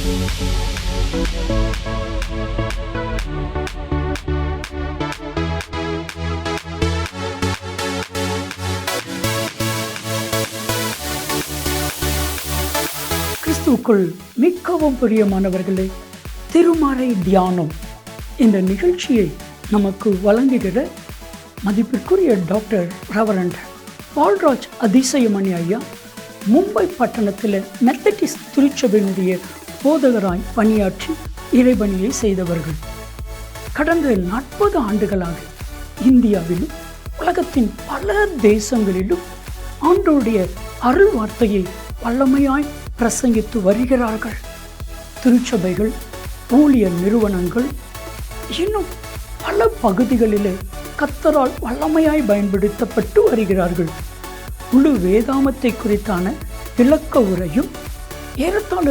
கிறிஸ்துவுக்குள் மிகவும் பிரியமானவர்களே, திருமறை தியானம் இந்த நிகழ்ச்சியை நமக்கு வழங்குகிற மதிப்பிற்குரிய டாக்டர் ரெவரண்ட் பால்ராஜ் அதிசயமணி ஐயா மும்பை பட்டணத்தில் மெத்தடிஸ்ட் திருச்சபையினுடைய போதகராய் பணியாற்றி இறைபணியை செய்தவர்கள். கடந்த 40 ஆண்டுகளாக இந்தியாவிலும் உலகத்தின் பல தேசங்களிலும் ஆண்டவருடைய அருள் வார்த்தையை வல்லமையாய் பிரசங்கித்து வருகிறார்கள். திருச்சபைகள், ஊழியர் நிறுவனங்கள், இன்னும் பல பகுதிகளிலே கர்த்தரால் வல்லமையாய் பயன்படுத்தப்பட்டு வருகிறார்கள். முழு வேதாமத்தை குறித்தான விளக்க உரையும் ஏறத்தாழ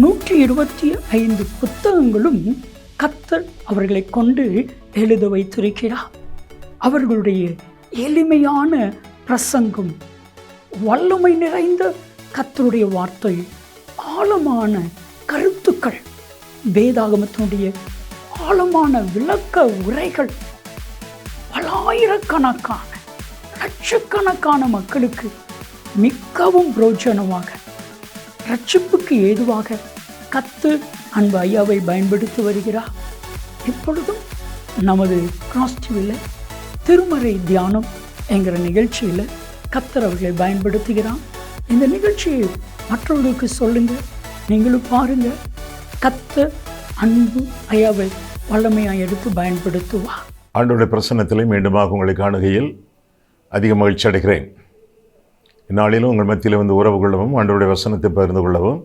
125 புத்தகங்களும் கர்த்தர் அவர்களை கொண்டு எழுத வைத்திருக்கிறார். அவர்களுடைய எளிமையான பிரசங்கம், வல்லமை நிறைந்த கர்த்தருடைய வார்த்தை, ஆழமான கருத்துக்கள், வேதாகமத்தினுடைய ஆழமான விளக்க உரைகள் பலாயிரக்கணக்கான லட்சக்கணக்கான மக்களுக்கு மிகவும் பிரோஜனமாக, ரட்சிப்புக்கு ஏதுவாக கர்த்தர் அன்பு ஐயாவை பயன்படுத்தி வருகிறார். இப்பொழுதும் நமது கிராஸ்டிவில் திருமறை தியானம் என்கிற நிகழ்ச்சியில் கர்த்தர் அவர்களை பயன்படுத்துகிறார். இந்த நிகழ்ச்சியை மற்றவர்களுக்கு சொல்லுங்க, நீங்களும் பாருங்க. கர்த்தர் அன்பு ஐயாவை வல்லமையாக எடுத்து பயன்படுத்துவார். ஆண்டவருடைய பிரசன்னத்திலே மீண்டுமாக உங்களை காணுகையில் அதிக மகிழ்ச்சி அடைகிறேன். இந்நாளிலும் உங்கள் மத்தியில் வந்து உறவு கொள்ளவும், ஆண்டவருடைய வசனத்தை பகிர்ந்து கொள்ளவும்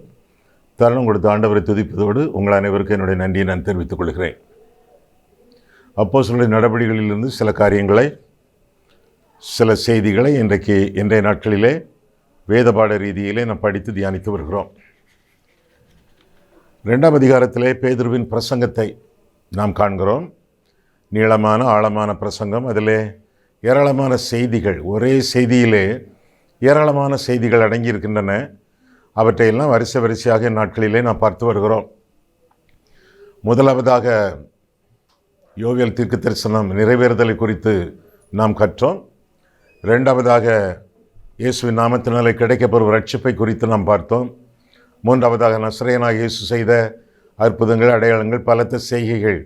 தருணம் கொடுத்து ஆண்டவரை துதிப்பதோடு உங்கள் அனைவருக்கும் என்னுடைய நன்றியை நான் தெரிவித்துக் கொள்கிறேன். அப்போஸ்தலருடைய நடவடிக்கைகளிலிருந்து சில காரியங்களை, சில செய்திகளை இன்றைய நாட்களிலே வேதபாட ரீதியிலே நாம் படித்து தியானித்து வருகிறோம். 2ஆம் அதிகாரத்திலே பேதுருவின் பிரசங்கத்தை நாம் காண்கிறோம். நீளமான ஆழமான பிரசங்கம், அதிலே ஏராளமான செய்திகள், ஒரே செய்தியிலே ஏராளமான செய்திகள் அடங்கியிருக்கின்றன. அவற்றையெல்லாம் வரிசையாக நாட்களிலே நாம் பார்த்து வருகிறோம். முதலாவதாக யோவேல் தீர்க்க தரிசனம் நிறைவேறுதலை குறித்து நாம் கற்றோம். 2ஆவதாக இயேசுவின் நாமத்தினாலே கிடைக்கப்பெறும் ரட்சிப்பை குறித்து நாம் பார்த்தோம். 3ஆவதாக நசரேயனாகிய இயேசு செய்த அற்புதங்கள், அடையாளங்கள், பலத்த செய்கைகள்,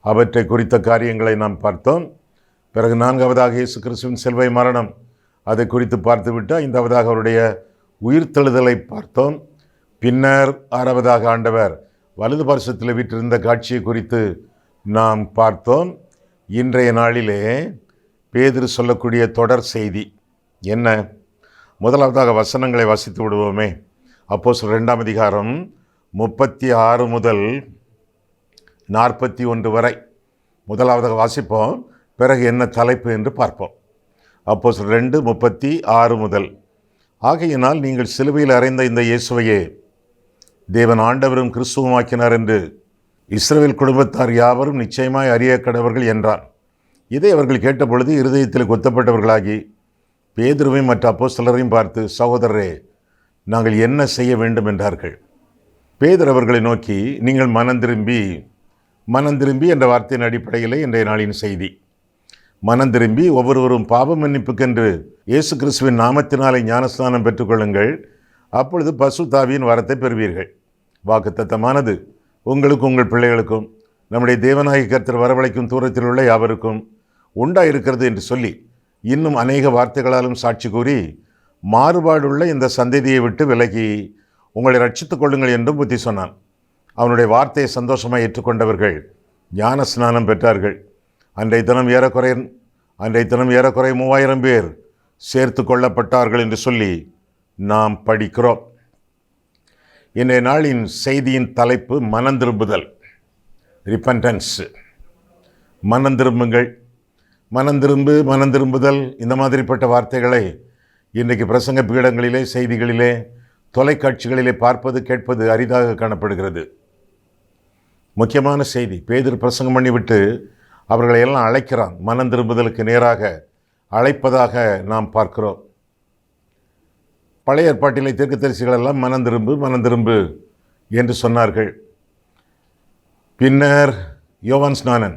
அவற்றை குறித்த காரியங்களை நாம் பார்த்தோம். பிறகு 4ஆவதாக இயேசு கிறிஸ்துவின் சிலுவை மரணம், அதை குறித்து பார்த்துவிட்டு 5ஆவதாக அவருடைய உயிர்த்தெழுதலை பார்த்தோம். பின்னர் 6ஆவதாக ஆண்டவர் வலது பார்சத்தில் வீற்றிருந்த காட்சியை குறித்து நாம் பார்த்தோம். இன்றைய நாளிலே பேதுரு சொல்லக்கூடிய தொடர் செய்தி என்ன? முதலாவதாக வசனங்களை வாசித்து விடுவோமே. அப்போஸ்தலர் 2ஆம் அதிகாரம் 36 முதல் 41 வரை முதலாவதாக வாசிப்போம். பிறகு என்ன தலைப்பு என்று பார்ப்போம். அப்போஸ்தலர் 2:36 முதல். ஆகையினால் நீங்கள் சிலுவையில் அறைந்த இந்த இயேசுவையே தேவன் ஆண்டவரும் கிறிஸ்துவுமாக்கினார் என்று இஸ்ரவேல் குடும்பத்தார் யாவரும் நிச்சயமாய் அறிய கடவர்கள் என்றார். இதை அவர்கள் கேட்டபொழுது இருதயத்தில் கொத்தப்பட்டவர்களாகி பேதுருவையும் மற்ற அப்போஸ்தலரையும் பார்த்து, சகோதரரே, நாங்கள் என்ன செய்ய வேண்டும் என்றார்கள். பேதுரு அவர்களை நோக்கி, நீங்கள் மனம் திரும்பி என்ற வார்த்தையின் அடிப்படையிலே இன்றைய நாளின் செய்தி. மனம் திரும்பி ஒவ்வொருவரும் பாவ மன்னிப்புக்கென்று இயேசு கிறிஸ்துவின் நாமத்தினாலே ஞானஸ்நானம் பெற்றுக்கொள்ளுங்கள், அப்பொழுது பரிசுத்த ஆவியின் வரத்தை பெறுவீர்கள். வாக்குத்தத்தமானது உங்களுக்கும் உங்கள் பிள்ளைகளுக்கும் நம்முடைய தேவனாகிய கர்த்தர் வரவழைக்கும் தூரத்தில் உள்ள யாவருக்கும் உண்டாயிருக்கிறது என்று சொல்லி இன்னும் அநேக வார்த்தைகளாலும் சாட்சி கூறி மாறுபாடுள்ள இந்த சந்ததியை விட்டு விலகி உங்களை ரட்சித்துக் கொள்ளுங்கள் என்றும் புத்தி சொன்னான். அவனுடைய வார்த்தையை சந்தோஷமாக ஏற்றுக்கொண்டவர்கள் ஞான ஸ்நானம் பெற்றார்கள். அன்றைய தினம் ஏறக்குறை 3000 பேர் சேர்த்து கொள்ளப்பட்டார்கள் என்று சொல்லி நாம் படிக்கிறோம். இன்றைய நாளின் செய்தியின் தலைப்பு மனம் திரும்புதல், ரிப்பன்டன்ஸ். மனம் திரும்புங்கள், மனம் திரும்புதல், இந்த மாதிரிப்பட்ட வார்த்தைகளை இன்றைக்கு பிரசங்க பீடங்களிலே, செய்திகளிலே, தொலைக்காட்சிகளிலே பார்ப்பது, கேட்பது அரிதாக காணப்படுகிறது. முக்கியமான செய்தி. பேதுரு பிரசங்கம் பண்ணிவிட்டு அவர்களை எல்லாம் அழைக்கிறான். மனம் திரும்புதலுக்கு நேராக அழைப்பதாக நாம் பார்க்கிறோம். பழைய ஏற்பாட்டிலே தீர்க்கதரிசிகள் எல்லாம் மனம் திரும்பு என்று சொன்னார்கள். பின்னர் யோவான் ஸ்நானன்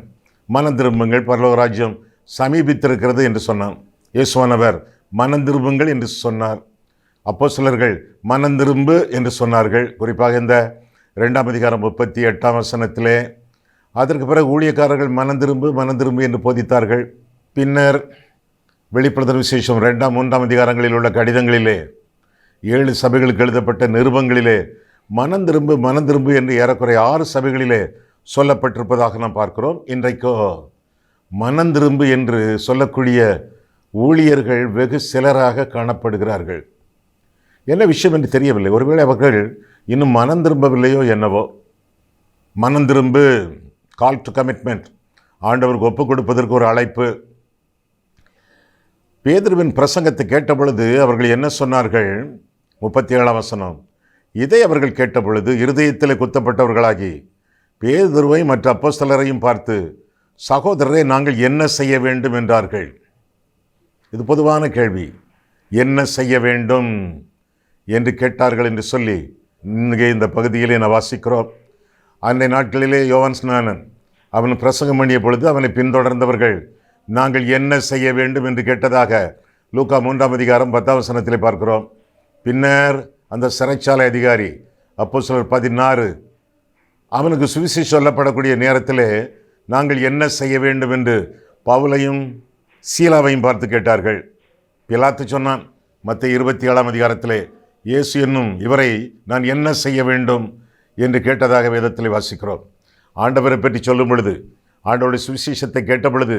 மனம் திரும்புங்கள் பரலோக ராஜ்யம் சமீபித்திருக்கிறது என்று சொன்னான். இயேசுவானவர் மனம் திரும்புங்கள் என்று சொன்னார். அப்போஸ்தலர்கள் மனம் திரும்பு என்று சொன்னார்கள். குறிப்பாக இந்த 2ஆம் அதிகாரம் 38ஆம் வசனத்திலே. அதற்கு பிறகு ஊழியக்காரர்கள் மனம் திரும்பு என்று போதித்தார்கள். பின்னர் வெளிப்படுத்தல் விசேஷம் 2ஆம் 3ஆம் அதிகாரங்களில் உள்ள கடிதங்களிலே 7 சபைகளுக்கு எழுதப்பட்ட நிருபங்களிலே மனம் திரும்பு என்று ஏறக்குறைய 6 சபைகளிலே சொல்லப்பட்டிருப்பதாக நாம் பார்க்கிறோம். இன்றைக்கோ மனம் திரும்பு என்று சொல்லக்கூடிய ஊழியர்கள் வெகு சிலராக காணப்படுகிறார்கள். என்ன விஷயம் என்று தெரியவில்லை. ஒருவேளை அவர்கள் இன்னும் மனம் திரும்பவில்லையோ என்னவோ. மனம் திரும்பு, கால் டு கமிட்மெண்ட், ஆண்டவருக்கு ஒப்புக் கொடுப்பதற்கு ஒரு அழைப்பு. பேதுருவின் பிரசங்கத்தை கேட்ட பொழுது அவர்கள் என்ன சொன்னார்கள்? 37ஆம் வசனம். இதை அவர்கள் கேட்ட பொழுது இருதயத்தில் குத்தப்பட்டவர்களாகி பேதுருவை மற்ற அப்போஸ்தலரையும் பார்த்து, சகோதரரை நாங்கள் என்ன செய்ய வேண்டும் என்றார்கள். இது பொதுவான கேள்வி. என்ன செய்ய வேண்டும் என்று கேட்டார்கள் என்று சொல்லி இங்கே இந்த பகுதியிலே நான் வாசிக்கிறோம். அன்றைய நாட்களிலே யோவான் ஸ்நானன் அவன் பிரசங்கம் பண்ணிய பொழுது அவனை பின்தொடர்ந்தவர்கள் நாங்கள் என்ன செய்ய வேண்டும் என்று கேட்டதாக லூக்கா 3ஆம் அதிகாரம் 10ஆம் வசனத்திலே பார்க்கிறோம். பின்னர் அந்த சிறைச்சாலை அதிகாரி அப்போஸ்தலர் 16 அவனுக்கு சுவிசேஷம் சொல்லப்படக்கூடிய நேரத்தில் நாங்கள் என்ன செய்ய வேண்டும் என்று பவுலையும் சீலாவையும் பார்த்து கேட்டார்கள். பிலாத்து சொன்னான் மத்தேயு 27ஆம் அதிகாரத்திலே, இயேசு என்னும் இவரை நான் என்ன செய்ய வேண்டும் என்று கேட்டதாக வேதத்தில் வாசிக்கிறோம். ஆண்டவரை பற்றி சொல்லும் பொழுது, ஆண்டவருடைய சுவிசேஷத்தை கேட்ட பொழுது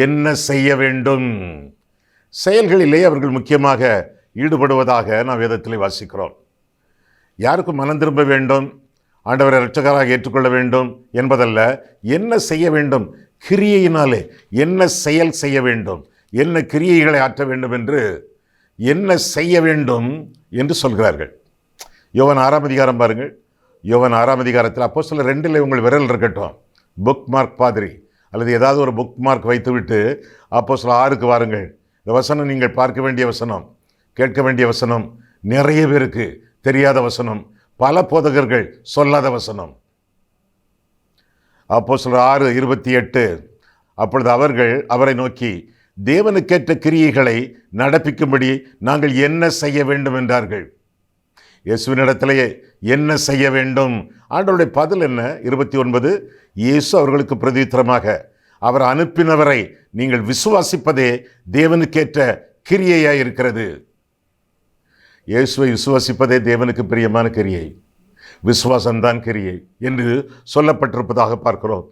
என்ன செய்ய வேண்டும், செயல்களிலே அவர்கள் முக்கியமாக ஈடுபடுவதாக நாம் வேதத்தில் வாசிக்கிறோம். யாருக்கும் மனம் திரும்ப வேண்டும், ஆண்டவரை இரட்சகராக ஏற்றுக்கொள்ள வேண்டும் என்பதல்ல, என்ன செய்ய வேண்டும், கிரியையினாலே என்ன செயல் செய்ய வேண்டும், என்ன கிரியைகளை ஆற்ற வேண்டும் என்று என்ன செய்ய வேண்டும் என்று சொல்கிறார்கள். யோவான் 6ஆம் அதிகாரம் பாருங்கள். யோவான் 6ஆம் அதிகாரத்தில் அப்போஸ்தலர் 2 உங்கள் விரல் இருக்கட்டும், புக் மார்க் மாதிரி அல்லது ஏதாவது ஒரு புக் மார்க் வைத்துவிட்டு அப்போஸ்தலர் 6க்கு வாருங்கள். இந்த வசனம் நீங்கள் பார்க்க வேண்டிய வசனம், கேட்க வேண்டிய வசனம், நிறைய பேருக்கு தெரியாத வசனம், பல போதகர்கள் சொல்லாத வசனம். அப்போஸ்தலர் 6:28. அப்பொழுது அவர்கள் அவரை நோக்கி தேவனுக்கேற்ற கிரியைகளை நடப்பிக்கும்படி நாங்கள் என்ன செய்ய வேண்டும் என்றார்கள். இயேசுவினிடத்திலேயே என்ன செய்ய வேண்டும்? ஆண்டவருடைய பதில் என்ன? 29. இயேசு அவர்களுக்கு பிரதியுத்தரமாக, அவர் அனுப்பினவரை நீங்கள் விசுவாசிப்பதே தேவனுக்கேற்ற கிரியையாய் இருக்கிறது. இயேசுவை விசுவாசிப்பதே தேவனுக்கு பிரியமான கிரியை, விசுவாசம்தான் கிரியை என்று சொல்லப்பட்டிருப்பதாக பார்க்கிறோம்.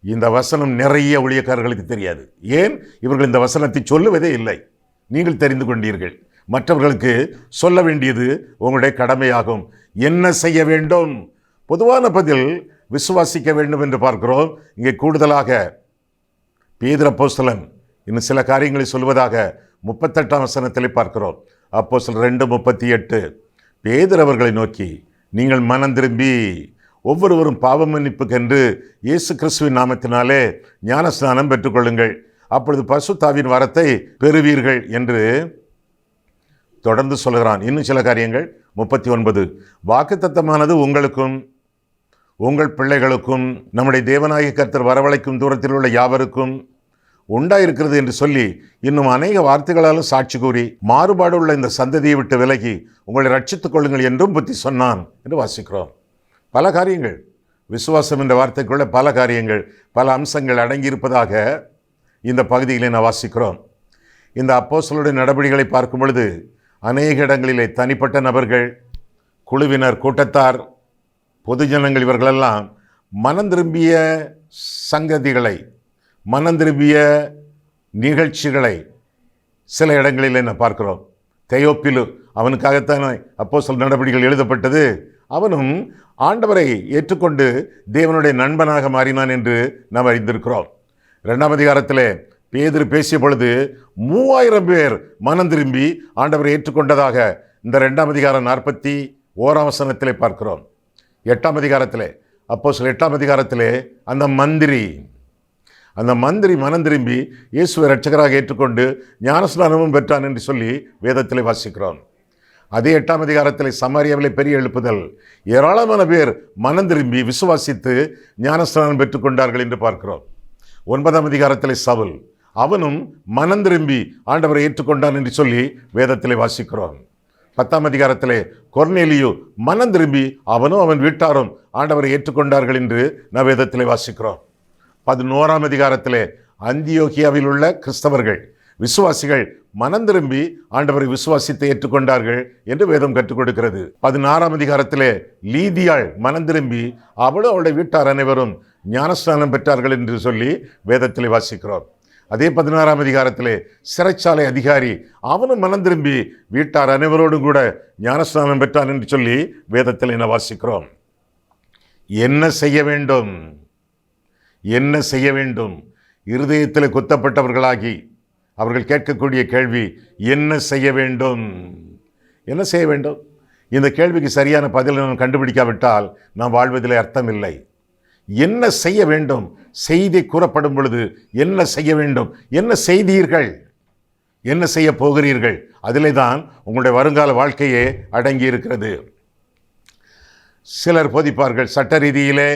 இந்த வசனம் நிறைய ஊழியக்காரர்களுக்கு தெரியாது. ஏன்? இவர்கள் இந்த வசனத்தை சொல்லுவதே இல்லை. நீங்கள் தெரிந்து கொண்டீர்கள். மற்றவர்களுக்கு சொல்ல வேண்டியது உங்களுடைய கடமையாகும். என்ன செய்ய வேண்டும்? பொதுவான பதில் விசுவாசிக்க வேண்டும் என்று பார்க்கிறோம். இங்கே கூடுதலாக பேதுரு அப்போஸ்தலன் இன்னும் சில காரியங்களை சொல்வதாக 38ஆம் வசனத்திலே பார்க்கிறோம். அப்போஸ்தலர் 2:38. பேதுரு அவர்களை நோக்கி, நீங்கள் மனம் திரும்பி ஒவ்வொருவரும் பாவ மன்னிப்புக்கென்று இயேசு கிறிஸ்துவின் நாமத்தினாலே ஞானஸ்நானம் பெற்றுக்கொள்ளுங்கள், அப்பொழுது பரிசுத்தாவின் வரத்தை பெறுவீர்கள் என்று தொடர்ந்து சொல்கிறான். இன்னும் சில காரியங்கள். 39. வாக்குத்தத்தமானது உங்களுக்கும் உங்கள் பிள்ளைகளுக்கும் நம்முடைய தேவனாகிய கர்த்தர் வரவழைக்கும் தூரத்தில் உள்ள யாவருக்கும் உண்டாயிருக்கிறது என்று சொல்லி இன்னும் அநேக வார்த்தைகளாலும் சாட்சி கூறி மாறுபாடு உள்ள இந்த சந்ததியை விட்டு விலகி உங்களை ரட்சித்துக் கொள்ளுங்கள் என்றும் புத்தி சொன்னான் என்று வாசிக்கிறோம். பல காரியங்கள், விசுவாசம் என்ற வார்த்தைக்குள்ள பல காரியங்கள், பல அம்சங்கள் அடங்கியிருப்பதாக இந்த பகுதியிலே நான் வாசிக்கிறோம். இந்த அப்போஸ்தலருடைய நடவடிக்கைகளை பார்க்கும் பொழுது அநேக இடங்களிலே தனிப்பட்ட நபர்கள், குழுவினர், கூட்டத்தார், பொதுஜனங்கள் இவர்களெல்லாம் மனம் திரும்பிய சங்கதிகளை, மனம் திரும்பிய நிகழ்ச்சிகளை சில இடங்களில் என்ன பார்க்கிறோம். தெயோப்பிலு, அவனுக்காகத்தான் அப்போஸ்தலர் நடவடிக்கைகள் எழுதப்பட்டது. அவனும் ஆண்டவரை ஏற்றுக்கொண்டு தேவனுடைய நண்பனாக மாறினான் என்று நாம் அறிந்திருக்கிறோம். 2ஆம் அதிகாரத்திலே பேதுரு பேசிய பொழுது 3000 பேர் மனம் திரும்பி ஆண்டவரை ஏற்றுக்கொண்டதாக இந்த 2ஆம் அதிகாரம் 41ஆம் வசனத்திலே பார்க்கிறோம். 8ஆம் அதிகாரத்திலே, அப்போஸ்தலர் 8ஆம் அதிகாரத்திலே அந்த மந்திரி மனம் திரும்பி இயேசுவை இரட்சகராக ஏற்றுக்கொண்டு ஞானஸ்நானமும் பெற்றான் என்று சொல்லி வேதத்திலே வாசிக்கிறோம். அதே 8ஆம் அதிகாரத்தில் சமாரியாவிலே பெரிய எழுப்புதல், ஏராளமான பேர் மனம் திரும்பி விசுவாசித்து ஞானஸ்நானம் பெற்றுக்கொண்டார்கள் என்று பார்க்கிறோம். 9ஆம் அதிகாரத்தில் சவுல், அவனும் மனம் திரும்பி ஆண்டவரை ஏற்றுக்கொண்டான் என்று சொல்லி வேதத்திலே வாசிக்கிறோம். 10ஆம் அதிகாரத்திலே கொர்நேலியு மனம் திரும்பி அவனும் அவன் வீட்டாரும் ஆண்டவரை ஏற்றுக்கொண்டார்கள் என்று நாம் வேதத்திலே வாசிக்கிறோம். 11ஆம் அதிகாரத்திலே அந்தியோகியாவில் உள்ள கிறிஸ்தவர்கள், விசுவாசிகள் மனம் திரும்பி ஆண்டவரை விசுவாசித்து ஏற்றுக்கொண்டார்கள் என்று வேதம் கற்றுக் கொடுக்கிறது. 16ஆம் அதிகாரத்திலே லீதியாள் மனம் திரும்பி அவளும் அவளுடைய வீட்டார் அனைவரும் ஞானஸ்நானம் பெற்றார்கள் என்று சொல்லி வேதத்திலே வாசிக்கிறோம். அதே 16ஆம் அதிகாரத்திலே சிறைச்சாலை அதிகாரி, அவனும் மனம் திரும்பி வீட்டார் அனைவரோடும் கூட ஞானஸ்நானம் பெற்றான் என்று சொல்லி வேதத்தில் என்ன வாசிக்கிறோம். என்ன செய்ய வேண்டும்? என்ன செய்ய வேண்டும்? இருதயத்தில் குத்தப்பட்டவர்களாகி அவர்கள் கேட்கக்கூடிய கேள்வி, என்ன செய்ய வேண்டும்? என்ன செய்ய வேண்டும்? இந்த கேள்விக்கு சரியான பதிலை நாம் கண்டுபிடிக்காவிட்டால் நாம் வாழ்வதிலே அர்த்தம் இல்லை. என்ன செய்ய வேண்டும்? செய்தி கூறப்படும் பொழுது என்ன செய்ய வேண்டும்? என்ன செய்தீர்கள்? என்ன செய்ய போகிறீர்கள்? அதிலே தான் உங்களுடைய வருங்கால வாழ்க்கையே அடங்கி இருக்கிறது. சிலர் போதிப்பார்கள், சட்ட ரீதியிலே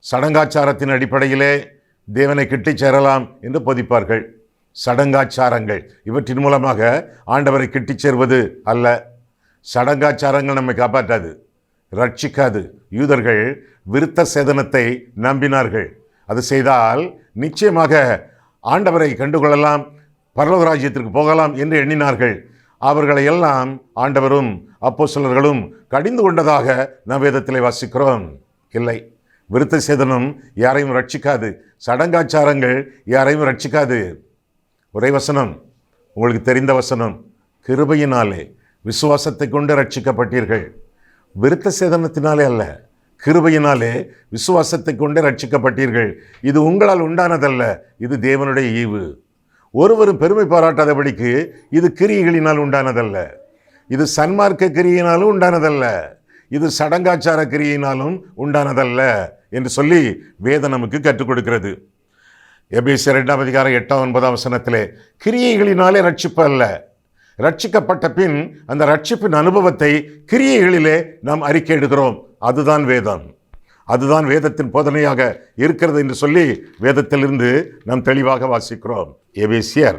சடங்காச்சாரத்தின் அடிப்படையிலே தேவனை கிட்டிச் சேரலாம் என்று போதிப்பார்கள். சடங்காச்சாரங்கள் இவற்றின் மூலமாக ஆண்டவரை கிட்டிச் சேர்வது அல்ல. சடங்காச்சாரங்கள் நம்மை காப்பாற்றாது, ரட்சிக்காது. யூதர்கள் விருத்த சேதனத்தை நம்பினார்கள். அது செய்தால் நிச்சயமாக ஆண்டவரை கண்டுகொள்ளலாம், பரலோக ராஜ்யத்திற்கு போகலாம் என்று எண்ணினார்கள். அவர்களை எல்லாம் ஆண்டவரும் அப்போஸ்தலர்களும் கடிந்து கொண்டதாக நாம் வேதத்திலே வாசிக்கிறோம். இல்லை, விருத்த சேதனம் யாரையும் ரட்சிக்காது, சடங்காச்சாரங்கள் யாரையும் ரட்சிக்காது. ஒரே வசனம், உங்களுக்கு தெரிந்த வசனம், கிருபையினாலே விசுவாசத்தை கொண்டு ரட்சிக்கப்பட்டீர்கள். விருத்த சேதனத்தினாலே அல்ல, கிருபையினாலே விசுவாசத்தை கொண்டு ரட்சிக்கப்பட்டீர்கள். இது உங்களால் உண்டானதல்ல, இது தேவனுடைய ஈவு. ஒருவரும் பெருமை பாராட்டாதபடிக்கு இது கிரியைகளினால் உண்டானதல்ல, இது சன்மார்க்க கிரியினாலும் உண்டானதல்ல, இது சடங்காச்சார கிரியினாலும் உண்டானதல்ல என்று சொல்லி வேதம் நமக்கு கற்றுக் கொடுக்கிறது. எபேசியர் 2ஆம் அதிகாரம் 8ஆம் 9ஆம் வசனத்திலே, கிரியைகளினாலே ரட்சிப்பு அல்ல, ரட்சிக்கப்பட்ட பின் அந்த ரட்சிப்பின் அனுபவத்தை கிரியைகளிலே நாம் அறிக்கையிடுகிறோம். அதுதான் வேதம், அதுதான் வேதத்தின் போதனையாக இருக்கிறது என்று சொல்லி வேதத்திலிருந்து நாம் தெளிவாக வாசிக்கிறோம். எபேசியர்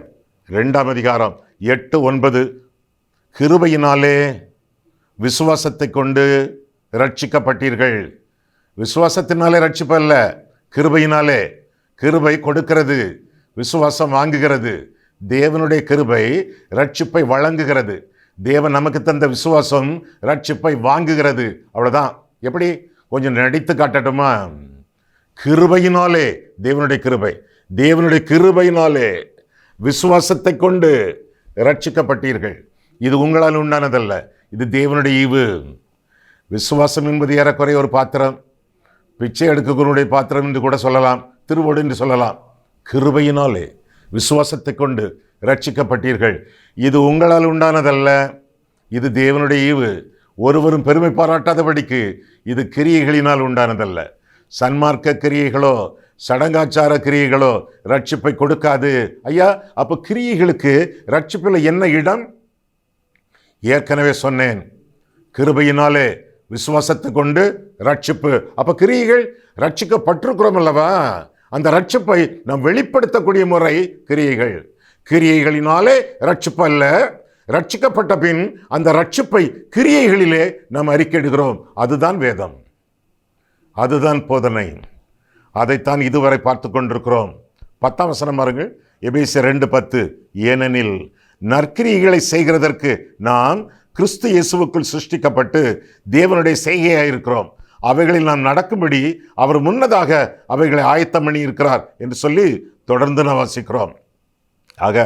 2ஆம் அதிகாரம் 8, 9, கிருபையினாலே விசுவாசத்தை கொண்டு ரட்சிக்கப்பட்டீர்கள். விசுவாசத்தினாலே ரட்சிப்பு அல்ல, கிருபையினாலே. கிருபை கொடுக்கிறது, விசுவாசம் வாங்குகிறது. தேவனுடைய கிருபை ரட்சிப்பை வழங்குகிறது. தேவன் நமக்கு தந்த விசுவாசம் ரட்சிப்பை வாங்குகிறது. அவ்வளோதான். எப்படி? கொஞ்சம் நடித்து காட்டட்டுமா? கிருபையினாலே, தேவனுடைய கிருபை, தேவனுடைய கிருபையினாலே விசுவாசத்தை கொண்டு ரட்சிக்கப்பட்டீர்கள். இது உங்களால் உண்டானதல்ல, இது தேவனுடைய ஈவு. விசுவாசம் என்பது ஏறக்குறைய ஒரு பாத்திரம், பிச்சை எடுக்கக்கூடிய பாத்திரம் என்று கூட சொல்லலாம், திருவோடு என்று சொல்லலாம். கிருபையினாலே விசுவாசத்தை கொண்டு ரட்சிக்கப்பட்டீர்கள். இது உங்களால் உண்டானதல்ல, இது தேவனுடைய ஈவு. ஒருவரும் பெருமை பாராட்டாதபடிக்கு இது கிரியைகளினால் உண்டானதல்ல. சன்மார்க்க கிரியைகளோ சடங்காச்சார கிரியைகளோ ரட்சிப்பை கொடுக்காது. ஐயா, அப்போ கிரியைகளுக்கு ரட்சிப்பில் என்ன இடம்? ஏற்கனவே சொன்னேன், கிருபையினாலே விசுவாசத்தை கொண்டு ரட்சிப்பு. அப்போ கிரியைகள் ரட்சிக்கப்பட்டிருக்கிறோம் அல்லவா? அந்த ரட்சிப்பை நாம் வெளிப்படுத்தக்கூடிய முறை கிரியைகள். கிரியைகளினாலே ரட்சிப்பு அல்ல, ரட்சிக்கப்பட்ட பின் அந்த ரட்சிப்பை கிரியைகளிலே நாம் அறிக்கையிடுகிறோம். அதுதான் வேதம், அதுதான் போதனை. அதைத்தான் இதுவரை பார்த்து கொண்டிருக்கிறோம். 10ஆம் வசனம் பாருங்கள், எபேசியர் 2:10, ஏனெனில் நற்கிரியைகளை செய்கிறதற்கு நாம் கிறிஸ்து இயேசுவுக்குள் சிருஷ்டிக்கப்பட்டு தேவனுடைய செய்கையாயிருக்கிறோம். அவைகளில் நாம் நடக்கும்படி அவர் முன்னதாக அவைகளை ஆயத்தம் பண்ணி இருக்கிறார் என்று சொல்லி தொடர்ந்து நாம் வாசிக்கிறோம். ஆக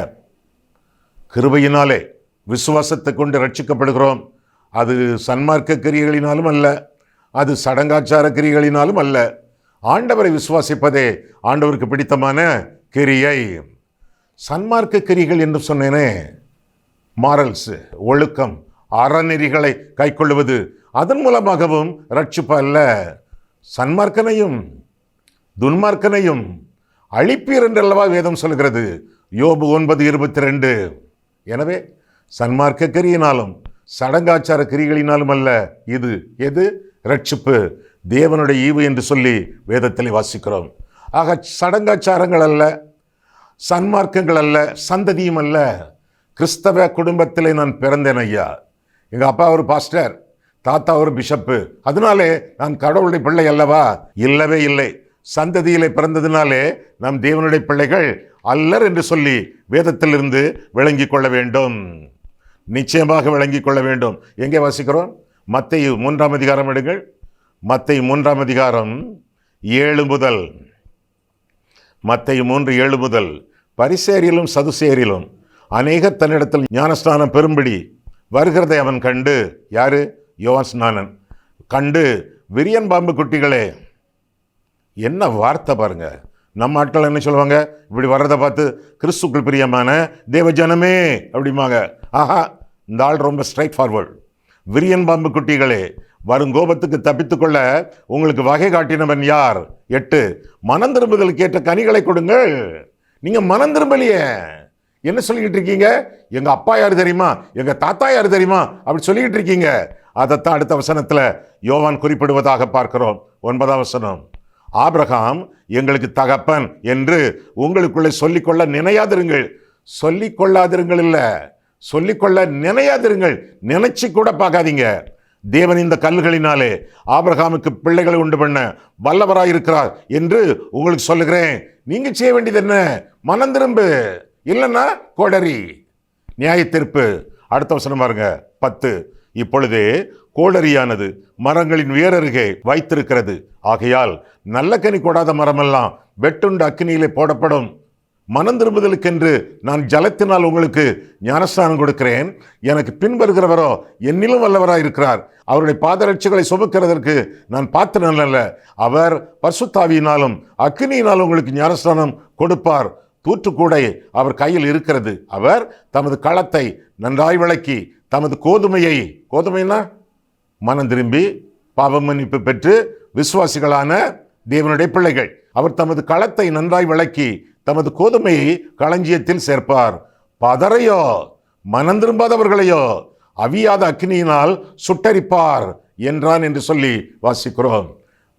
கிருபையினாலே விசுவாசத்தை கொண்டு ரட்சிக்கப்படுகிறோம். அது சன்மார்க்க கிரியைகளினாலும் அல்ல, அது சடங்காச்சார கிரியைகளினாலும் அல்ல. ஆண்டவரை விசுவாசிப்பதே ஆண்டவருக்கு பிடித்தமான கிரியை. சன்மார்க்க கிரிகள் என்று சொன்னேனே, மாரல்ஸ், ஒழுக்கம், அறநெறிகளை கைக்கொள்வது, அதன் மூலமாகவும் ரட்சிப்பு அல்ல. சன்மார்க்கனையும் துன்மார்க்கனையும் அழிப்பீர் என்றல்லவா வேதம் சொல்கிறது, யோபு 9:22. எனவே சன்மார்க்க கிரியினாலும் சடங்காச்சார கிரிகளினாலும் அல்ல. இது எது? ரட்சிப்பு, தேவனுடைய ஈவு என்று சொல்லி வேதத்தில் வாசிக்கிறோம். ஆக சடங்காச்சாரங்கள் அல்ல, சன்மார்க்கங்கள் அல்ல, சந்ததியும் அல்ல. கிறிஸ்தவ குடும்பத்திலே நான் பிறந்தேன் ஐயா. எங்கள் அப்பா ஒரு பாஸ்டர், தாத்தா ஒரு பிஷப்பு, அதனாலே நான் கடவுளுடைய பிள்ளை அல்லவா? இல்லவே இல்லை. சந்ததியிலே பிறந்ததினாலே நாம் தேவனுடைய பிள்ளைகள் அல்லர் என்று சொல்லி வேதத்திலிருந்து விளங்கி கொள்ள வேண்டும். நிச்சயமாக விளங்கி கொள்ள வேண்டும். எங்கே வாசிக்கிறோம்? மத்தேயு 3ஆம் அதிகாரம் எடுங்கள். மத்தேயு 3ஆம் அதிகாரம் 7 முதல். மத்தேயு 3:7 முதல். பரிசேயரிலும் சதுசேயரிலும் அநேகர் தன்னிடத்தில் ஞானஸ்நானம் பெறும்படி வருகிறதை அவன் கண்டு, யாரு? யோவான் ஸ்நானன் கண்டு, விரியன் பாம்பு குட்டிகளே. என்ன வார்த்தை பாருங்க. நம்ம ஆட்கள் என்ன சொல்லுவாங்க? இப்படி வர்றதை பார்த்து, கிறிஸ்துக்குள் பிரியமான தேவஜனமே அப்படிம்பாங்க. ஆஹா, இந்த ஆள் ரொம்ப ஸ்ட்ரைட் ஃபார்வர்ட். விரியன் பாம்பு குட்டிகளே, வரும் கோபத்துக்கு தப்பித்துக்கொள்ள உங்களுக்கு வகை காட்டினவன் யார்? 8, மனம் திரும்புதலுக்கு ஏற்ற கனிகளை கொடுங்கள். நீங்க மனம் திரும்பலையே, என்ன சொல்லிக்கிட்டு இருக்கீங்க? எங்க அப்பா யாரு தெரியுமா, எங்க தாத்தா யாரு தெரியுமா, அப்படி சொல்லிக்கிட்டு இருக்கீங்க. அதைத்தான் அடுத்த வசனத்துல யோவான் குறிப்பிடுவதாக பார்க்கிறோம். 9ஆம் வசனம். ஆபிரகாம் எங்களுக்கு தகப்பன் என்று உங்களுக்குள்ளே சொல்லிக்கொள்ள நினையாதிருங்கள். சொல்லிக்கொள்ளாதிருங்கள் இல்ல, சொல்லிக்கொள்ள நினையாதிருங்கள். நினைச்சு கூட பார்க்காதீங்க. தேவன் இந்த கல்லுகளினாலே ஆபிரகாமுக்கு பிள்ளைகளை உண்டு பண்ண வல்லவராயிருக்கிறார் என்று உங்களுக்கு சொல்லுகிறேன். நீங்க செய்ய வேண்டியது என்ன? மனம் திரும்பு, இல்லைன்னா கோடரி. நியாய தீர்ப்பு. அடுத்த வசனம் பாருங்க, 10. இப்பொழுதே கோடரியானது மரங்களின் வேரருகே வைத்திருக்கிறது. ஆகையால் நல்ல கனி கொடாத மரமெல்லாம் வெட்டுண்டு அக்கினியிலே போடப்படும். மனம் திரும்புதலுக்கென்று நான் ஜலத்தினால் உங்களுக்கு ஞானஸ்நானம் கொடுக்கிறேன். எனக்கு பின்வருகிறவரோ என்னிலும் வல்லவராய் இருக்கிறார். அவருடைய பாதரட்சிகளை சுமக்கிறதற்கு நான் பாத்திரன் அல்ல. அவர் பரிசுத்தாவியினாலும் அக்கினியினாலும் உங்களுக்கு ஞானஸ்நானம் கொடுப்பார். தூற்றுக்கூடை அவர் கையில் இருக்கிறது. அவர் தமது களத்தை நன்றாய் விளக்கி தமது கோதுமைனா மனம் திரும்பி பாவ மன்னிப்பு பெற்று விசுவாசிகளான தேவனுடைய பிள்ளைகள், அவர் தமது களத்தை நன்றாய் விளக்கி தமது கோதுமையை களஞ்சியத்தில் சேர்ப்பார். பதரையோ மனம் திரும்பாதவர்களையோ அவியாத அக்னியினால் சுட்டரிப்பார் என்றான் என்று சொல்லி வாசிக்கிறோம்.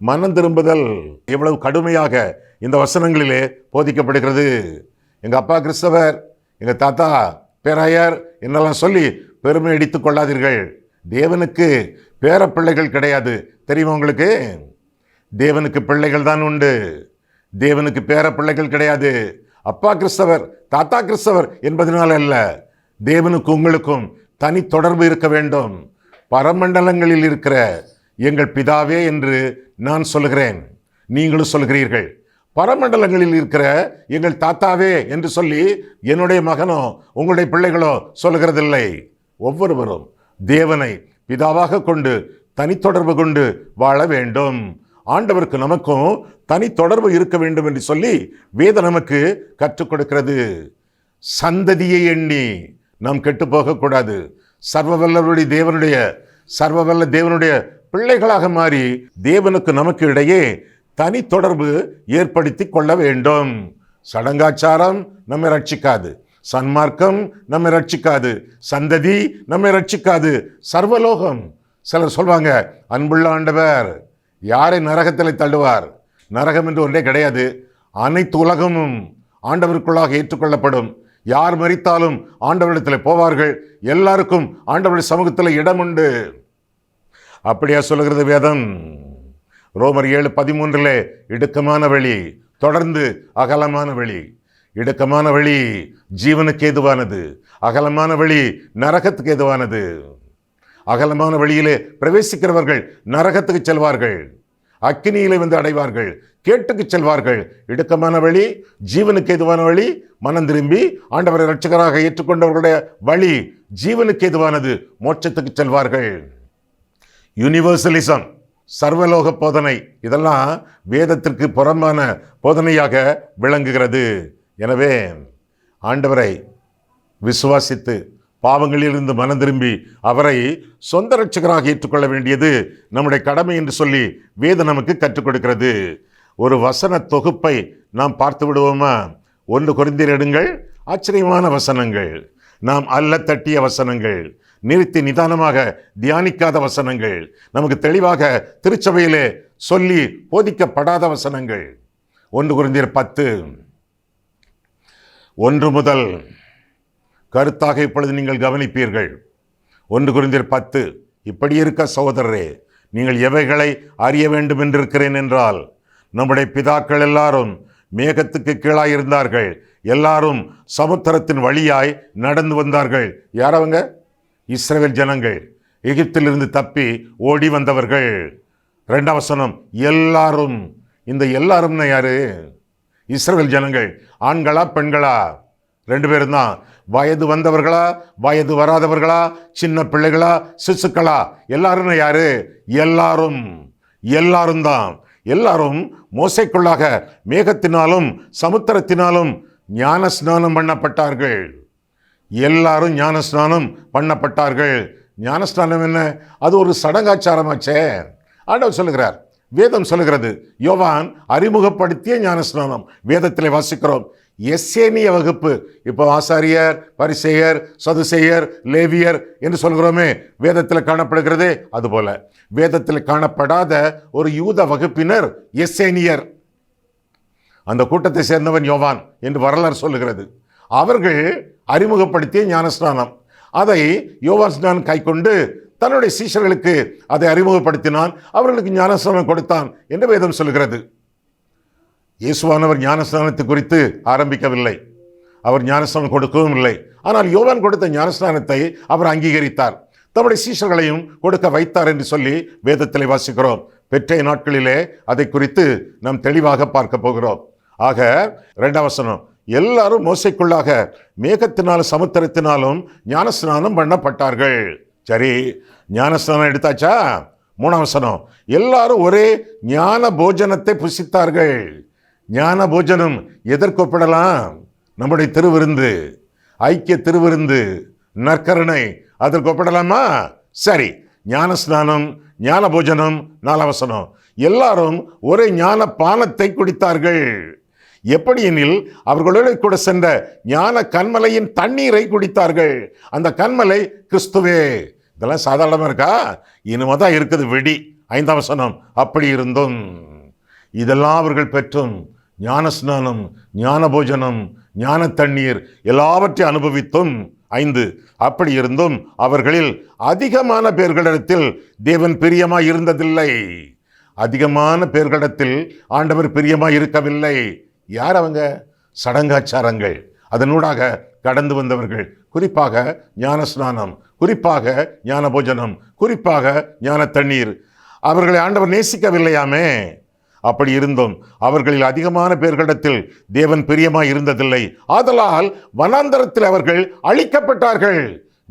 மனம் திரும்புதல் எவ்வளவு கடுமையாக இந்த வசனங்களிலே போதிக்கப்படுகிறது. எங்க அப்பா கிறிஸ்தவர், எங்க தாத்தா பேராயர் என்னெல்லாம் சொல்லி பெருமை அடித்துக் கொள்ளாதீர்கள். தேவனுக்கு பேர பிள்ளைகள் கிடையாது, தெரியுமா உங்களுக்கு? தேவனுக்கு பிள்ளைகள் தான் உண்டு. தேவனுக்கு பேர பிள்ளைகள் கிடையாது. அப்பா கிறிஸ்தவர், தாத்தா கிறிஸ்தவர் என்பதனால அல்ல. தேவனுக்கு உங்களுக்கும் தனி தொடர்பு இருக்க வேண்டும். பரமண்டலங்களில் இருக்கிற எங்கள் பிதாவே என்று நான் சொல்கிறேன், நீங்களும் சொல்கிறீர்கள். பரமண்டலங்களில் இருக்கிற எங்கள் தாத்தாவே என்று சொல்லி என்னுடைய மகனோ உங்களுடைய பிள்ளைகளோ சொல்கிறதில்லை. ஒவ்வொருவரும் தேவனை பிதாவாக கொண்டு தனி தொடர்பு கொண்டு வாழ வேண்டும். ஆண்டவருக்கு நமக்கும் தனி தொடர்பு இருக்க வேண்டும் என்று சொல்லி வேதம் நமக்கு கற்றுக் கொடுக்கிறது. சந்ததியை எண்ணி நாம் கெட்டு போகக்கூடாது. சர்வவல்லருடைய தேவனுடைய பிள்ளைகளாக மாறி தேவனுக்கு நமக்கு இடையே தனி தொடர்பு ஏற்படுத்தி கொள்ள வேண்டும். சடங்காச்சாரம் நம்மை ரட்சிக்காது, சன்மார்க்கம் நம்மை ரட்சிக்காது, சந்ததி நம்மை ரட்சிக்காது, சர்வலோகம். சிலர் சொல்வாங்க, அன்புள்ள ஆண்டவர் யாரை நரகத்தில் தள்ளுவார்? நரகம் என்று ஒன்றே கிடையாது. அனைத்து உலகமும் ஆண்டவருக்குள்ளாக ஏற்றுக்கொள்ளப்படும். யார் மரித்தாலும் ஆண்டவரிடத்தில் போவார்கள். எல்லாருக்கும் ஆண்டவருடைய சமூகத்தில் இடம் உண்டு. அப்படியா சொல்லுகிறது வேதம்? ரோமர் 7:13 இடுக்கமான வழி, தொடர்ந்து அகலமான வழி. இடுக்கமான வழி ஜீவனுக்கு ஏதுவானது, அகலமான வழி நரகத்துக்கு ஏதுவானது. அகலமான வழியிலே பிரவேசிக்கிறவர்கள் நரகத்துக்கு செல்வார்கள், அக்கினியிலே வந்து அடைவார்கள், கேட்டுக்கு செல்வார்கள். இடுக்கமான வழி ஜீவனுக்கு ஏதுவான வழி, மனம் திரும்பி ஆண்டவரை இரட்சகராக ஏற்றுக்கொண்டவர்களுடைய வழி ஜீவனுக்கு ஏதுவானது, மோட்சத்துக்கு செல்வார்கள். யூனிவர்சலிசம், சர்வலோக போதனை, இதெல்லாம் வேதத்திற்கு புறம்பான போதனையாக விளங்குகிறது. எனவே ஆண்டவரை விசுவாசித்து பாவங்களிலிருந்து மனம் திரும்பி அவரை சொந்த இரட்சகராக ஏற்றுக்கொள்ள வேண்டியது நம்முடைய கடமை என்று சொல்லி வேதம் நமக்கு கற்றுக் கொடுக்கிறது. ஒரு வசன தொகுப்பை நாம் பார்த்து விடுவோமா? 1 கொரிந்தியர் எடுங்கள். ஆச்சரியமான வசனங்கள், நாம் அல்ல தட்டிய வசனங்கள், நிறுத்தி நிதானமாக தியானிக்காத வசனங்கள், நமக்கு தெளிவாக திருச்சபையிலே சொல்லி போதிக்கப்படாத வசனங்கள். 1 கொரிந்தியர் 10:1 முதல் கருத்தாக இப்பொழுது நீங்கள் கவனிப்பீர்கள். 1 கொரிந்தியர் 10, இப்படி இருக்க சகோதரரே, நீங்கள் எவைகளை அறிய வேண்டும் என்றிருக்கிறேன் என்றால், நம்முடைய பிதாக்கள் எல்லாரும் மேகத்துக்கு கீழாய் இருந்தார்கள், எல்லாரும் சமுத்திரத்தின் வழியாய் நடந்து வந்தார்கள். யாரவங்க? இஸ்ரவேல் ஜனங்கள், எகிப்திலிருந்து தப்பி ஓடி வந்தவர்கள். 2ஆம் வசனம், எல்லாரும். இந்த எல்லாரும்னா யாரு? இஸ்ரவேல் ஜனங்கள். ஆண்களா பெண்களா? 2 பேரும் தான். வயது வந்தவர்களா வயது வராதவர்களா, சின்ன பிள்ளைகளா சிசுக்களா? எல்லாரும் யாரு? எல்லாரும். எல்லாரும் தான். எல்லாரும் மோசைக்குள்ளாக மேகத்தினாலும் சமுத்திரத்தினாலும் ஞான ஸ்நானம் பண்ணப்பட்டார்கள். எல்லாரும் ஞான ஸ்நானம் பண்ணப்பட்டார்கள். ஞான ஸ்நானம் என்ன? அது ஒரு சடங்காச்சாரமாச்சே. ஆண்டவர் சொல்லுகிறார், வேதம் சொல்லுகிறது. யோவான் அறிமுகப்படுத்திய ஞான ஸ்நானம் வேதத்திலே வாசிக்கிறோம். எசேனிய வகுப்பு. இப்போ ஆசாரியர், பரிசேயர், சதுசேயர், லேவியர் என்று சொல்கிறோமே, வேதத்தில் காணப்படுகிறதே அதுபோல வேதத்தில் காணப்படாத ஒரு யூத வகுப்பினர் எசேனியர். அந்த கூட்டத்தை சேர்ந்தவன் யோவான் என்று வரலாறு சொல்லுகிறது. அவர்கள் அறிமுகப்படுத்திய ஞானஸ்நானம், அதை யோவான் ஸ்நானம் கைக்கொண்டு தன்னுடைய சீஷர்களுக்கு அதை அறிமுகப்படுத்தினான், அவர்களுக்கு ஞானஸ்நானம் கொடுத்தான் என்று வேதம் சொல்லுகிறது. இயேசுவானவர் ஞானஸ்நானத்தை குறித்து ஆரம்பிக்கவில்லை, அவர் ஞானஸ்நானம் கொடுக்கவும் இல்லை. ஆனால் யோவான் கொடுத்த ஞானஸ்நானத்தை அவர் அங்கீகரித்தார், தம்முடைய சீஷர்களையும் கொடுக்க வைத்தார் என்று சொல்லி வேதத்திலே வாசிக்கிறோம். பெற்றைய நாட்களிலே அதை குறித்து நாம் தெளிவாக பார்க்க போகிறோம். ஆக 2ஆம் வசனம், எல்லாரும் மோசைக்குள்ளாக மேகத்தினாலும் சமுத்திரத்தினாலும் ஞானஸ்நானம் பண்ணப்பட்டார்கள். சரி, ஞானஸ்நானம் எடுத்தாச்சா? 3ஆம் வசனம், எல்லாரும் ஒரே ஞான போஜனத்தை புசித்தார்கள். ஞான போஜனம் எதற்கு ஒப்பிடலாம்? நம்முடைய திருவிருந்து, ஐக்கிய திருவிருந்து, நற்கருணை, அதற்கு ஒப்பிடலாமா? சரி, ஞான ஸ்நானம், ஞான போஜனம். 4ஆம் வசனம், எல்லாரும் ஒரே ஞான பானத்தை குடித்தார்கள். எப்படி எனில், அவர்களோடு கூட சென்ற ஞான கன்மலையின் தண்ணீரை குடித்தார்கள். அந்த கன்மலை கிறிஸ்துவே. இதெல்லாம் சாதாரணமாக இருக்கா? இனிமேதான் இருக்குது வெடி. 5ஆம் வசனம், அப்படி இருந்தும் இதெல்லாம் அவர்கள் பெற்றும் ஞான ஸ்நானம், ஞான போஜனம், ஞான தண்ணீர் எல்லாவற்றையும் அனுபவித்தும் 5, அப்படி இருந்தும் அவர்களில் அதிகமான பேர்களிடத்தில் தேவன் பிரியமாய் இருந்ததில்லை. அதிகமான பேர்களிடத்தில் ஆண்டவர் பிரியமாய் இருக்கவில்லை. யார் அவங்க? சடங்காச்சாரங்கள், அதனூடாக கடந்து வந்தவர்கள். குறிப்பாக ஞான ஸ்நானம், குறிப்பாக ஞான போஜனம், குறிப்பாக ஞான தண்ணீர். அவர்களை ஆண்டவர் நேசிக்கவில்லையாமே. அப்படி இருந்தும் அவர்களில் அதிகமான பேர்களிடத்தில் தேவன் பிரியமாய் இருந்ததில்லை. ஆதலால் வனாந்தரத்தில் அவர்கள் அழிக்கப்பட்டார்கள்.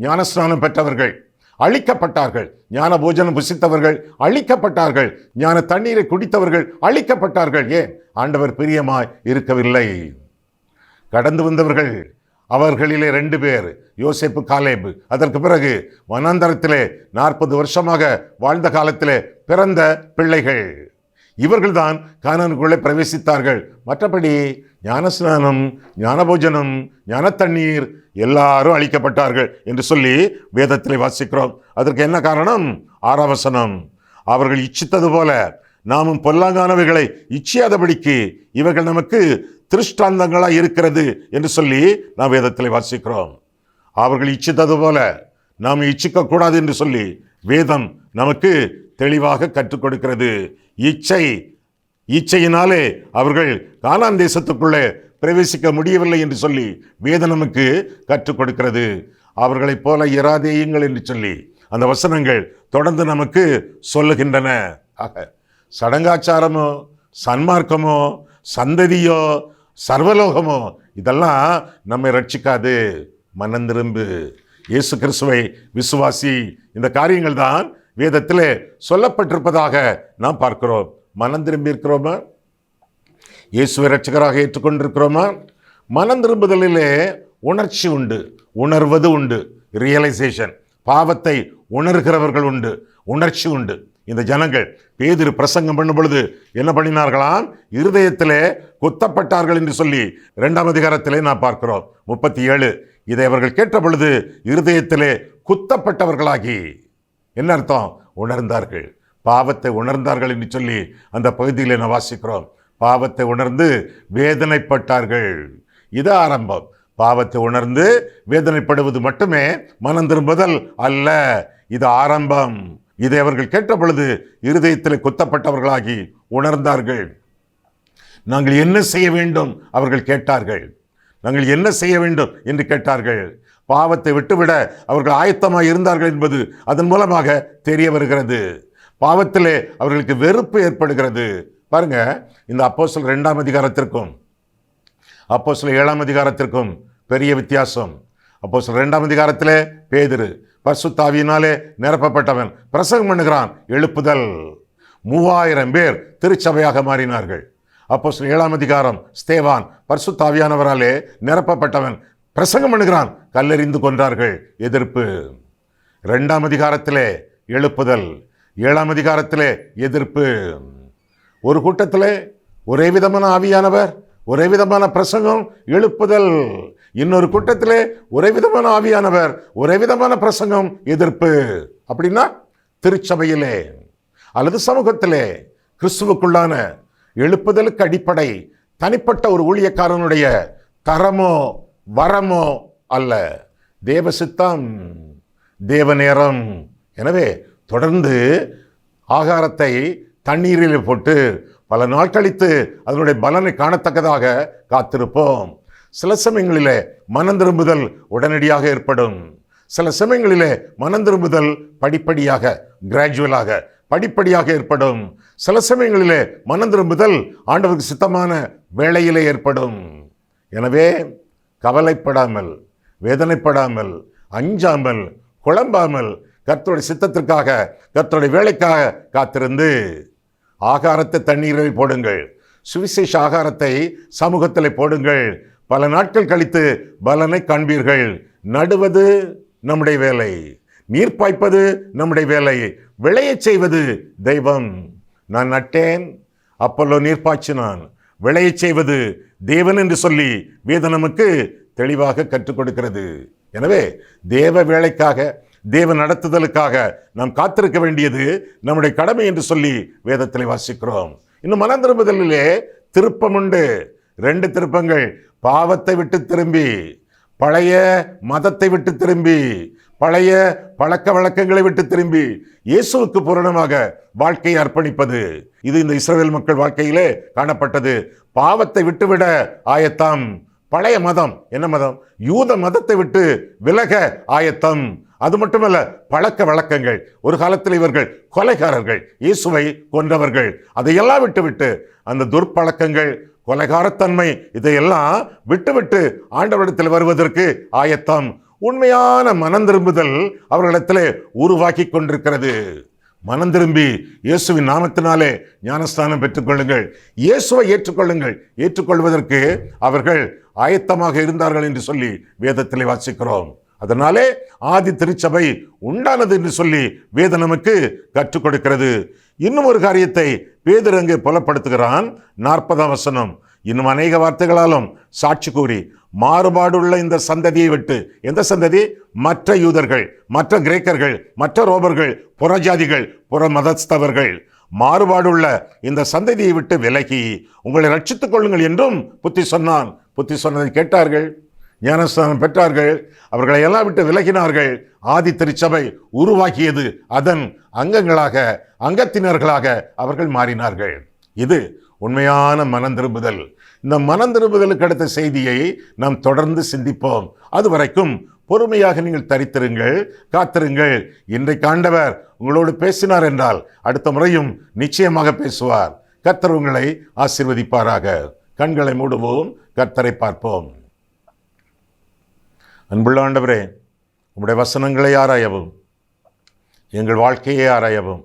ஞானஸ்நானம் பெற்றவர்கள் அழிக்கப்பட்டார்கள், ஞான போஜனம் புசித்தவர்கள் அழிக்கப்பட்டார்கள், ஞான தண்ணீரை குடித்தவர்கள் அழிக்கப்பட்டார்கள். ஏன்? ஆண்டவர் பிரியமாய் இருக்கவில்லை. கடந்து வந்தவர்கள் அவர்களிலே 2 பேர், யோசேப்பு, காலேபு. அதற்கு பிறகு வனாந்தரத்திலே 40 வருஷமாக வாழ்ந்த காலத்திலே பிறந்த பிள்ளைகள். இவர்கள்தான் கானானுக்குள்ளே பிரவேசித்தார்கள். மற்றபடி ஞானஸ்நானம், ஞானபோஜனம், ஞான தண்ணீர் எல்லாரும் அழிக்கப்பட்டார்கள் என்று சொல்லி வேதத்திலே வாசிக்கிறோம். அதற்கு என்ன காரணம்? 6ஆம் வசனம், அவர்கள் இச்சித்தது போல நாமும் பொல்லாங்கானவைகளை இச்சியாதபடிக்கு இவர்கள் நமக்கு திருஷ்டாந்தங்களாக இருக்கிறது என்று சொல்லி நாம் வேதத்திலே வாசிக்கிறோம். அவர்கள் இச்சித்தது போல நாம் இச்சிக்க கூடாது என்று சொல்லி வேதம் நமக்கு தெளிவாக கற்றுக் கொடுக்கிறது. இச்சையினாலே அவர்கள் கானான் தேசத்துக்குள்ளே பிரவேசிக்க முடியவில்லை என்று சொல்லி வேதம் நமக்கு கற்றுக் கொடுக்கிறது. அவர்களைப் போல இராதேயுங்கள் என்று சொல்லி அந்த வசனங்கள் தொடர்ந்து நமக்கு சொல்லுகின்றன. ஆக சடங்காச்சாரமோ, சன்மார்க்கமோ, சந்ததியோ, சர்வலோகமோ இதெல்லாம் நம்மை ரட்சிக்காது. மனம் திரும்பு, இயேசு கிறிஸ்துவை விசுவாசி. இந்த காரியங்கள் தான் வேதத்திலே சொல்லப்பட்டிருப்பதாக நாம் பார்க்கிறோம். மனம் திரும்பி இருக்கிறோமா? இயேசுவை ரட்சகராக ஏற்றுக்கொண்டிருக்கிறோமா? மனம் திரும்புதலிலே உணர்ச்சி உண்டு, உணர்வது உண்டு, ரியலைசேஷன். பாவத்தை உணர்கிறவர்கள் உண்டு, உணர்ச்சி உண்டு. இந்த ஜனங்கள் பேதுரு பிரசங்கம் பண்ணும் பொழுது என்ன பண்ணினார்களாம்? இருதயத்திலே குத்தப்பட்டார்கள் என்று சொல்லி 2ஆம் அதிகாரத்திலே நாம் பார்க்கிறோம். 37, இதை அவர்கள் கேட்ட பொழுது இருதயத்திலே குத்தப்பட்டவர்களாகி, என்ன அர்த்தம்? உணர்ந்தார்கள், பாவத்தை உணர்ந்தார்கள் என்று சொல்லி அந்த பகுதியில் நான் வாசிக்கிறோம். பாவத்தை உணர்ந்து வேதனைப்பட்டார்கள். இது ஆரம்பம். பாவத்தை உணர்ந்து வேதனைப்படுவது மட்டுமே மனம் திரும்புதல் அல்ல, இது ஆரம்பம். இதை அவர்கள் கேட்ட பொழுது இருதயத்தில் குத்தப்பட்டவர்களாகி உணர்ந்தார்கள். நாங்கள் என்ன செய்ய வேண்டும் அவர்கள் கேட்டார்கள். நாங்கள் என்ன செய்ய வேண்டும் என்று கேட்டார்கள். பாவத்தை விட்டுவிட அவர்கள் ஆயத்தமாக இருந்தார்கள் என்பது அதன் மூலமாக தெரிய வருகிறது. பாவத்திலே அவர்களுக்கு வெறுப்பு ஏற்படுகிறது. பாருங்க, இந்த அப்போஸ்தலர் 2ஆம் அதிகாரத்திற்கும் அப்போஸ்தலர் 7ஆம் அதிகாரத்திற்கும் பெரிய வித்தியாசம். அப்போஸ்தலர் 2ஆம் அதிகாரத்திலே பேதுரு பரிசுத்த ஆவியினாலே நிரப்பப்பட்டவன் பிரசங்கம் பண்ணுகிறான், எழுப்புதல். 3000 பேர் திருச்சபையாக மாறினார்கள். அப்போஸ்தலர் 7ஆம் அதிகாரம் ஸ்தேவான் பரிசுத்த ஆவியானவராலே நிரப்பப்பட்டவன் பிரசங்கம் பண்ணுகிறான், கல்லெறிந்து கொன்றார்கள். எதிர்ப்பு. 2ஆம் அதிகாரத்திலே எழுப்புதல், 7ஆம் அதிகாரத்திலே எதிர்ப்பு. ஒரு கூட்டத்திலே ஒரே விதமான ஆவியானவர், ஒரே விதமான பிரசங்கம், எழுப்புதல். இன்னொரு கூட்டத்திலே ஒரே விதமான ஆவியானவர், ஒரே விதமான பிரசங்கம், எதிர்ப்பு. அப்படின்னா திருச்சபையிலே அல்லது சமூகத்திலே கிறிஸ்துவுக்குள்ளான எழுப்புதலுக்கு அடிப்படை தனிப்பட்ட ஒரு ஊழியக்காரனுடைய தரமோ வரமோ அல்ல, தேவ சித்தம், தேவ நேரம். எனவே தொடர்ந்து ஆகாரத்தை தண்ணீரில் போட்டு பல நாள் கழித்து அதனுடைய பலனை காணத்தக்கதாக காத்திருப்போம். சில சமயங்களிலே மனம் திரும்புதல் உடனடியாக ஏற்படும். சில சமயங்களிலே மனம் திரும்புதல் படிப்படியாக, கிராஜுவலாக, படிப்படியாக ஏற்படும். சில சமயங்களிலே மனம் திரும்புதல் ஆண்டவருக்கு சித்தமான வேளையிலே ஏற்படும். எனவே கவலைப்படாமல், வேதனைப்படாமல், அஞ்சாமல், குழம்பாமல் கர்த்தருடைய சித்தத்திற்காக, கர்த்தருடைய வேலைக்காக காத்திருந்து ஆகாரத்தை தண்ணீரில் போடுங்கள். சுவிசேஷ ஆகாரத்தை சமூகத்தில் போடுங்கள். பல நாட்கள் கழித்து பலனை காண்பீர்கள். நடுவது நம்முடைய வேலை, நீர் பாய்ப்பது நம்முடைய வேலை, விளையச் செய்வது தெய்வம். நான் நட்டேன், அப்பல்லோ நீர் பாய்ச்சினான், விளையச் செய்வது தேவன் என்று சொல்லி வேதம் நமக்கு தெளிவாக கற்றுக் கொடுக்கிறது. எனவே தேவ வேலைக்காக, தேவ நடத்துதலுக்காக நாம் காத்திருக்க வேண்டியது நம்முடைய கடமை என்று சொல்லி வேதத்தில் வாசிக்கிறோம். இன்னும் மனம் திரும்புதலிலே திருப்பம் உண்டு. 2 திருப்பங்கள். பாவத்தை விட்டு திரும்பி, பழைய மதத்தை விட்டு திரும்பி, பழைய பழக்க வழக்கங்களை விட்டு திரும்பி இயேசுவுக்கு பூரணமாக வாழ்க்கையை அர்ப்பணிப்பது. இது இந்த இஸ்ரவேல் மக்கள் வாழ்க்கையிலே காணப்பட்டது. பாவத்தை விட்டுவிட ஆயத்தம். பழைய மதம், என்ன மதம்? யூத மதத்தை விட்டு விலக ஆயத்தம். அது மட்டுமல்ல, பழக்க வழக்கங்கள். ஒரு காலத்தில் இவர்கள் கொலைகாரர்கள், இயேசுவை கொன்றவர்கள். அதையெல்லாம் விட்டுவிட்டு, அந்த துர்ப்பழக்கங்கள், கொலைகாரத்தன்மை, இதையெல்லாம் விட்டுவிட்டு ஆண்டவரிடத்தில் வருவதற்கு ஆயத்தம். உண்மையான மனம் திரும்புதல் அவர்களிடத்திலே உருவாக்கி கொண்டிருக்கிறது. மனம் திரும்பி இயேசுவின் நாமத்தினாலே ஞானஸ்தானம் பெற்றுக்கொள்ளுங்கள், இயேசுவை ஏற்றுக்கொள்ளுங்கள். ஏற்றுக்கொள்வதற்கு அவர்கள் ஆயத்தமாக இருந்தார்கள் என்று சொல்லி வேதத்திலே வாசிக்கிறோம். அதனாலே ஆதி திருச்சபை உண்டானது என்று சொல்லி வேதம் நமக்கு கற்றுக் கொடுக்கிறது. இன்னும் ஒரு காரியத்தை பேதுரு அங்கே புலப்படுத்துகிறான். 40ஆம் வசனம். இன்னும் அநேக வார்த்தைகளாலும் சாட்சி கூறி மாறுபாடுள்ள இந்த சந்ததியை விட்டு, எந்த சந்ததி? மற்ற யூதர்கள், மற்ற கிரேக்கர்கள், மற்ற ரோமர்கள், புறஜாதிகள், புற மதஸ்தவர்கள், மாறுபாடுள்ள இந்த சந்ததியை விட்டு விலகி உங்களை ரட்சித்துக் கொள்ளுங்கள் என்றும் புத்தி சொன்னான். புத்தி சொன்னதை கேட்டார்கள், ஞானஸ்தானம் பெற்றார்கள், அவர்களை எல்லாம் விட்டு விலகினார்கள். ஆதி திருச்சபை உருவாக்கியது, அதன் அங்கங்களாக, அங்கத்தினர்களாக அவர்கள் மாறினார்கள். இது உண்மையான மனம் திரும்புதல். இந்த மனம் திரும்புதலுக்கு அடுத்த செய்தியை நாம் தொடர்ந்து சிந்திப்போம். அது வரைக்கும் பொறுமையாக நீங்கள் தரித்திருங்கள், காத்திருங்கள். இன்றைக்கு ஆண்டவர் உங்களோடு பேசினார் என்றால் அடுத்த முறையும் நிச்சயமாக பேசுவார். கர்த்தர் உங்களை ஆசீர்வதிப்பாராக. கண்களை மூடுவோம், கர்த்தரை பார்ப்போம். அன்புள்ள ஆண்டவரே, உம்முடைய வசனங்களை ஆராயவும், எங்கள் வாழ்க்கையை ஆராயவும்,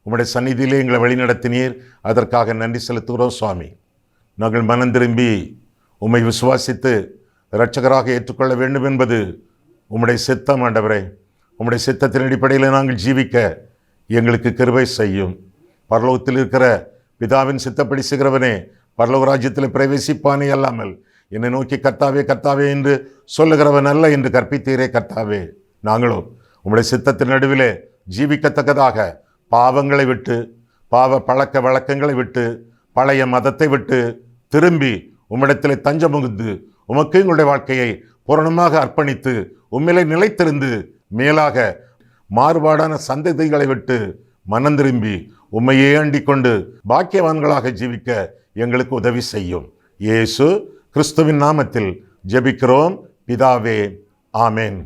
உம்முடைய சந்நிதியிலே எங்களை வழிநடத்தினீர். அதற்காக நன்றி செலுத்துகிறோம் சுவாமி. நாங்கள் மனம் திரும்பி உம்மை விசுவாசித்து இரட்சகராக ஏற்றுக்கொள்ள வேண்டும் என்பது உம்முடைய சித்தம் ஆண்டவரே. உம்முடைய சித்தத்தின் அடிப்படையில் நாங்கள் ஜீவிக்க எங்களுக்கு கிருபை செய்யும். பரலோகத்தில் இருக்கிற பிதாவின் சித்தப்படி செய்கிறவனே பரலோக ராஜ்யத்தில் பிரவேசிப்பானே அல்லாமல் என்னை நோக்கி கர்த்தாவே கர்த்தாவே என்று சொல்லுகிறவன் அல்ல என்று கற்பித்தீரே கர்த்தாவே. நாங்களும் உம்முடைய சித்தத்தின் நடுவிலே ஜீவிக்கத்தக்கதாக பாவங்களை விட்டு, பாவ பழக்க வழக்கங்களை விட்டு, பழைய மதத்தை விட்டு திரும்பி உம்மிடத்திலே தஞ்சமுகுந்து உமக்கு எங்களுடைய வாழ்க்கையை பூரணமாக அர்ப்பணித்து உம்மிலே நிலைத்திருந்து மேலாக மாறுபாடான சந்ததிகளை விட்டு மனம் திரும்பி உம்மையே அண்டிக் கொண்டு பாக்கியவான்களாக ஜீவிக்க எங்களுக்கு உதவி செய்யும். இயேசு கிறிஸ்துவின் நாமத்தில் ஜெபிக்கிறோம் பிதாவே, ஆமேன்.